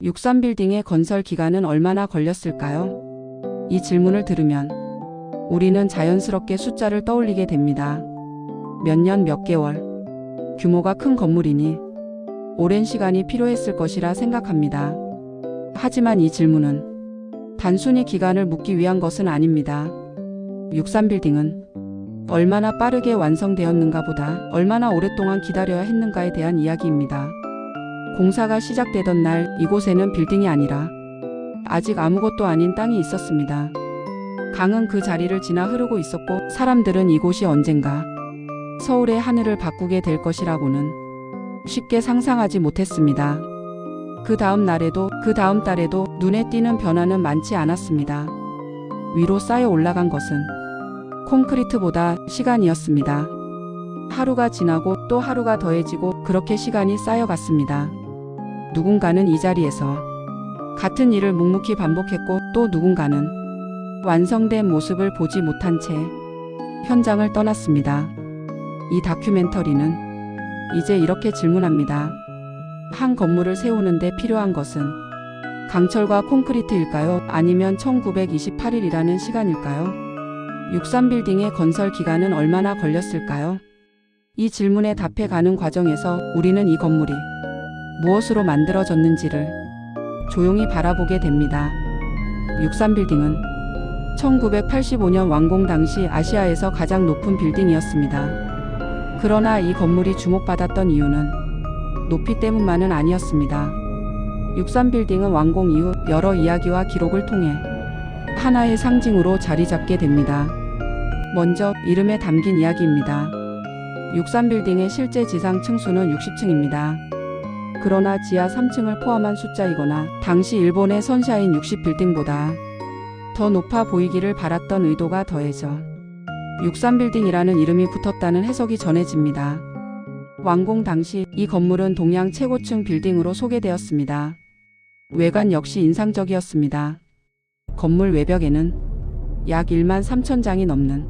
63빌딩의 건설 기간은 얼마나 걸렸을까요? 이 질문을 들으면 우리는 자연스럽게 숫자를 떠올리게 됩니다. 몇 년 몇 개월. 규모가 큰 건물이니 오랜 시간이 필요했을 것이라 생각합니다. 하지만 이 질문은 단순히 기간을 묻기 위한 것은 아닙니다. 63빌딩은 얼마나 빠르게 완성되었는가 보다 얼마나 오랫동안 기다려야 했는가에 대한 이야기입니다. 공사가 시작되던 날 이곳에는 빌딩이 아니라 아직 아무것도 아닌 땅이 있었습니다. 강은 그 자리를 지나 흐르고 있었고 사람들은 이곳이 언젠가 서울의 하늘을 바꾸게 될 것이라고는 쉽게 상상하지 못했습니다. 그 다음 날에도 그 다음 달에도 눈에 띄는 변화는 많지 않았습니다. 위로 쌓여 올라간 것은 콘크리트보다 시간이었습니다. 하루가 지나고 또 하루가 더해지고 그렇게 시간이 쌓여갔습니다. 누군가는 이 자리에서 같은 일을 묵묵히 반복했고 또 누군가는 완성된 모습을 보지 못한 채 현장을 떠났습니다. 이 다큐멘터리는 이제 이렇게 질문합니다. 한 건물을 세우는데 필요한 것은 강철과 콘크리트일까요? 아니면 1928일이라는 시간일까요? 63빌딩의 건설 기간은 얼마나 걸렸을까요? 이 질문에 답해가는 과정에서 우리는 이 건물이 무엇으로 만들어졌는지를 조용히 바라보게 됩니다. 63빌딩은 1985년 완공 당시 아시아에서 가장 높은 빌딩이었습니다. 그러나 이 건물이 주목받았던 이유는 높이 때문만은 아니었습니다. 63빌딩은 완공 이후 여러 이야기와 기록을 통해 하나의 상징으로 자리 잡게 됩니다. 먼저 이름에 담긴 이야기입니다. 63빌딩의 실제 지상 층수는 60층입니다. 그러나 지하 3층을 포함한 숫자이거나 당시 일본의 선샤인 60빌딩보다 더 높아 보이기를 바랐던 의도가 더해져 63빌딩이라는 이름이 붙었다는 해석이 전해집니다. 완공 당시 이 건물은 동양 최고층 빌딩으로 소개되었습니다. 외관 역시 인상적이었습니다. 건물 외벽에는 약 1만 3천 장이 넘는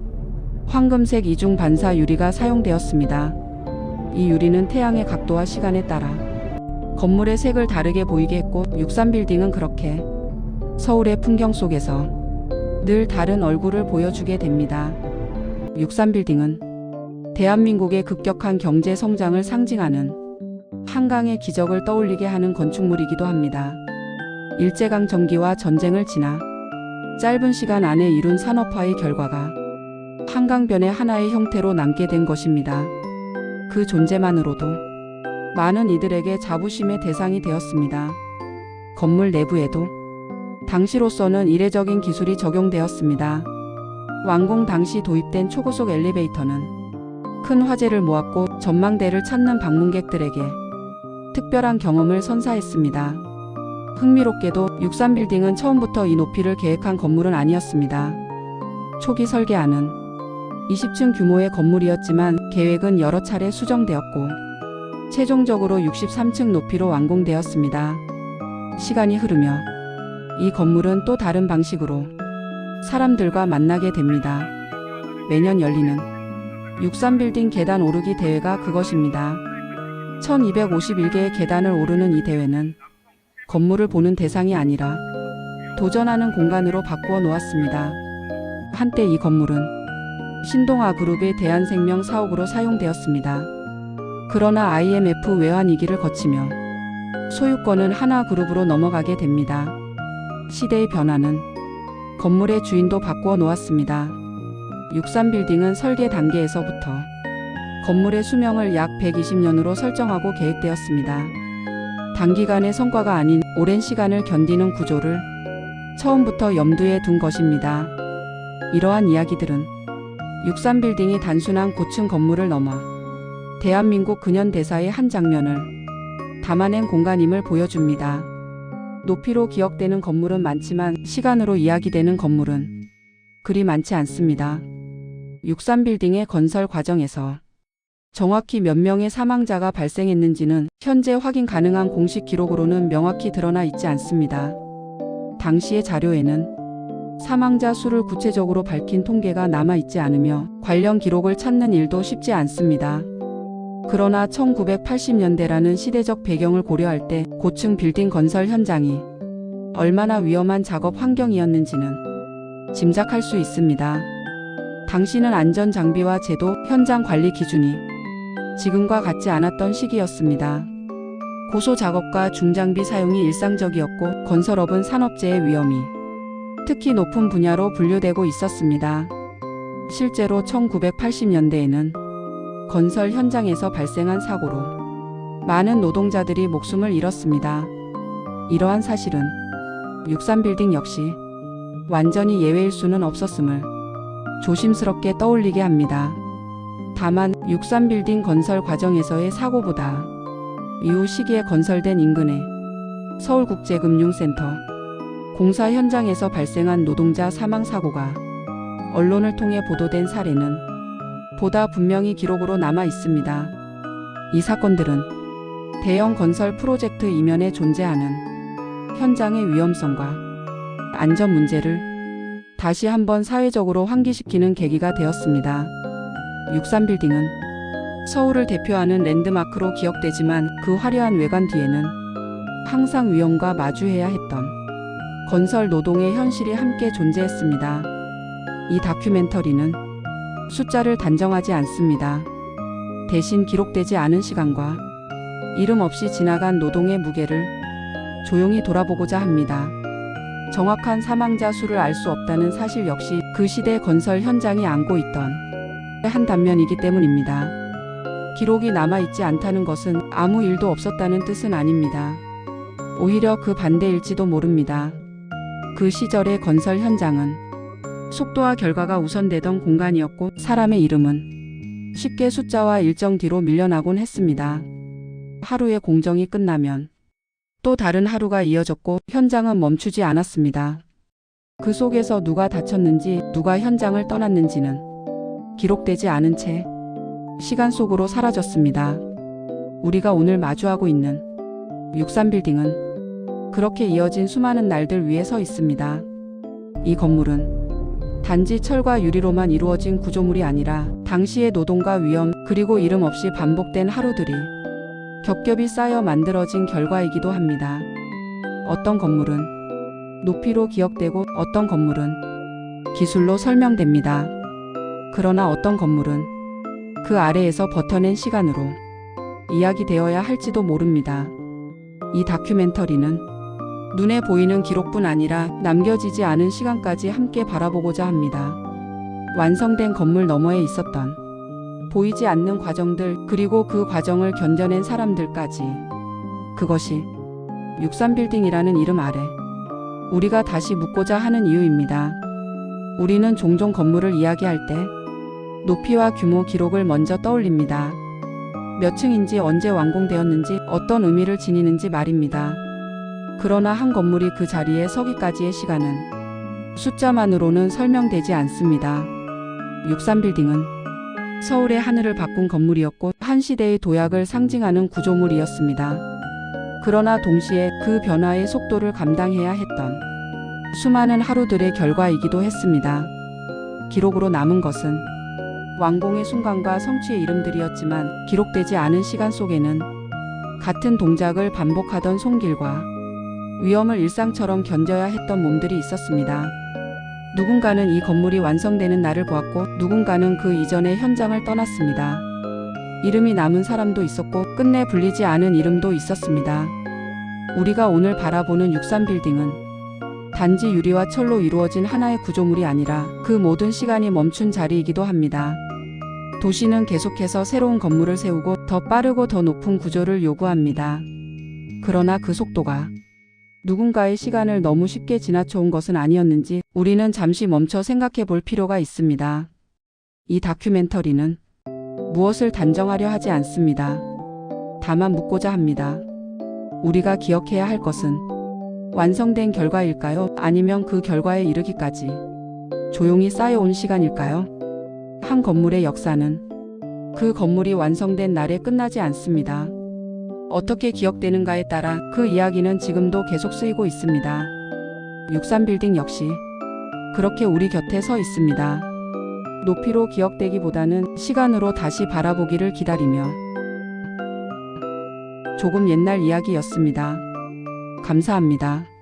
황금색 이중 반사 유리가 사용되었습니다. 이 유리는 태양의 각도와 시간에 따라 건물의 색을 다르게 보이게 했고 63빌딩은 그렇게 서울의 풍경 속에서 늘 다른 얼굴을 보여주게 됩니다. 63빌딩은 대한민국의 급격한 경제 성장을 상징하는 한강의 기적을 떠올리게 하는 건축물이기도 합니다. 일제강점기와 전쟁을 지나 짧은 시간 안에 이룬 산업화의 결과가 한강변의 하나의 형태로 남게 된 것입니다. 그 존재만으로도 많은 이들에게 자부심의 대상이 되었습니다. 건물 내부에도 당시로서는 이례적인 기술이 적용되었습니다. 완공 당시 도입된 초고속 엘리베이터는 큰 화제를 모았고 전망대를 찾는 방문객들에게 특별한 경험을 선사했습니다. 흥미롭게도 63빌딩은 처음부터 이 높이를 계획한 건물은 아니었습니다. 초기 설계안은 20층 규모의 건물이었지만 계획은 여러 차례 수정되었고 최종적으로 63층 높이로 완공되었습니다. 시간이 흐르며 이 건물은 또 다른 방식으로 사람들과 만나게 됩니다. 매년 열리는 63빌딩 계단 오르기 대회가 그것입니다. 1251개의 계단을 오르는 이 대회는 건물을 보는 대상이 아니라 도전하는 공간으로 바꾸어 놓았습니다. 한때 이 건물은 신동아 그룹의 대한생명 사옥으로 사용되었습니다. 그러나 IMF 외환위기를 거치며 소유권은 하나그룹으로 넘어가게 됩니다. 시대의 변화는 건물의 주인도 바꾸어 놓았습니다. 63빌딩은 설계 단계에서부터 건물의 수명을 약 120년으로 설정하고 계획되었습니다. 단기간의 성과가 아닌 오랜 시간을 견디는 구조를 처음부터 염두에 둔 것입니다. 이러한 이야기들은 63빌딩이 단순한 고층 건물을 넘어 대한민국 근현대사의 한 장면을 담아낸 공간임을 보여줍니다. 높이로 기억되는 건물은 많지만 시간으로 이야기되는 건물은 그리 많지 않습니다. 63빌딩의 건설 과정에서 정확히 몇 명의 사망자가 발생했는지는 현재 확인 가능한 공식 기록으로는 명확히 드러나 있지 않습니다. 당시의 자료에는 사망자 수를 구체적으로 밝힌 통계가 남아 있지 않으며 관련 기록을 찾는 일도 쉽지 않습니다. 그러나 1980년대라는 시대적 배경을 고려할 때 고층 빌딩 건설 현장이 얼마나 위험한 작업 환경이었는지는 짐작할 수 있습니다. 당시는 안전 장비와 제도, 현장 관리 기준이 지금과 같지 않았던 시기였습니다. 고소 작업과 중장비 사용이 일상적이었고 건설업은 산업재해 위험이 특히 높은 분야로 분류되고 있었습니다. 실제로 1980년대에는 건설 현장에서 발생한 사고로 많은 노동자들이 목숨을 잃었습니다. 이러한 사실은 63빌딩 역시 완전히 예외일 수는 없었음을 조심스럽게 떠올리게 합니다. 다만 63빌딩 건설 과정에서의 사고보다 이후 시기에 건설된 인근의 서울국제금융센터 공사 현장에서 발생한 노동자 사망 사고가 언론을 통해 보도된 사례는 보다 분명히 기록으로 남아 있습니다. 이 사건들은 대형 건설 프로젝트 이면에 존재하는 현장의 위험성과 안전 문제를 다시 한번 사회적으로 환기시키는 계기가 되었습니다. 63빌딩은 서울을 대표하는 랜드마크로 기억되지만 그 화려한 외관 뒤에는 항상 위험과 마주해야 했던 건설 노동의 현실이 함께 존재했습니다. 이 다큐멘터리는 숫자를 단정하지 않습니다. 대신 기록되지 않은 시간과 이름 없이 지나간 노동의 무게를 조용히 돌아보고자 합니다. 정확한 사망자 수를 알 수 없다는 사실 역시 그 시대 건설 현장이 안고 있던 한 단면이기 때문입니다. 기록이 남아있지 않다는 것은 아무 일도 없었다는 뜻은 아닙니다. 오히려 그 반대일지도 모릅니다. 그 시절의 건설 현장은 속도와 결과가 우선되던 공간이었고 사람의 이름은 쉽게 숫자와 일정 뒤로 밀려나곤 했습니다. 하루의 공정이 끝나면 또 다른 하루가 이어졌고 현장은 멈추지 않았습니다. 그 속에서 누가 다쳤는지 누가 현장을 떠났는지는 기록되지 않은 채 시간 속으로 사라졌습니다. 우리가 오늘 마주하고 있는 63빌딩은 그렇게 이어진 수많은 날들 위에 서 있습니다. 이 건물은 단지 철과 유리로만 이루어진 구조물이 아니라 당시의 노동과 위험 그리고 이름 없이 반복된 하루들이 겹겹이 쌓여 만들어진 결과이기도 합니다. 어떤 건물은 높이로 기억되고 어떤 건물은 기술로 설명됩니다. 그러나 어떤 건물은 그 아래에서 버텨낸 시간으로 이야기되어야 할지도 모릅니다. 이 다큐멘터리는 눈에 보이는 기록뿐 아니라 남겨지지 않은 시간까지 함께 바라보고자 합니다. 완성된 건물 너머에 있었던 보이지 않는 과정들 그리고 그 과정을 견뎌낸 사람들까지 그것이 63빌딩이라는 이름 아래 우리가 다시 묻고자 하는 이유입니다. 우리는 종종 건물을 이야기할 때 높이와 규모 기록을 먼저 떠올립니다. 몇 층인지 언제 완공되었는지 어떤 의미를 지니는지 말입니다. 그러나 한 건물이 그 자리에 서기까지의 시간은 숫자만으로는 설명되지 않습니다. 63빌딩은 서울의 하늘을 바꾼 건물이었고 한 시대의 도약을 상징하는 구조물이었습니다. 그러나 동시에 그 변화의 속도를 감당해야 했던 수많은 하루들의 결과이기도 했습니다. 기록으로 남은 것은 완공의 순간과 성취의 이름들이었지만 기록되지 않은 시간 속에는 같은 동작을 반복하던 손길과 위험을 일상처럼 견뎌야 했던 몸들이 있었습니다. 누군가는 이 건물이 완성되는 날을 보았고 누군가는 그 이전의 현장을 떠났습니다. 이름이 남은 사람도 있었고 끝내 불리지 않은 이름도 있었습니다. 우리가 오늘 바라보는 63빌딩은 단지 유리와 철로 이루어진 하나의 구조물이 아니라 그 모든 시간이 멈춘 자리이기도 합니다. 도시는 계속해서 새로운 건물을 세우고 더 빠르고 더 높은 구조를 요구합니다. 그러나 그 속도가 누군가의 시간을 너무 쉽게 지나쳐온 것은 아니었는지 우리는 잠시 멈춰 생각해 볼 필요가 있습니다. 이 다큐멘터리는 무엇을 단정하려 하지 않습니다. 다만 묻고자 합니다. 우리가 기억해야 할 것은 완성된 결과일까요? 아니면 그 결과에 이르기까지 조용히 쌓여온 시간일까요? 한 건물의 역사는 그 건물이 완성된 날에 끝나지 않습니다. 어떻게 기억되는가에 따라 그 이야기는 지금도 계속 쓰이고 있습니다. 63빌딩 역시 그렇게 우리 곁에 서 있습니다. 높이로 기억되기보다는 시간으로 다시 바라보기를 기다리며 조금 옛날 이야기였습니다. 감사합니다.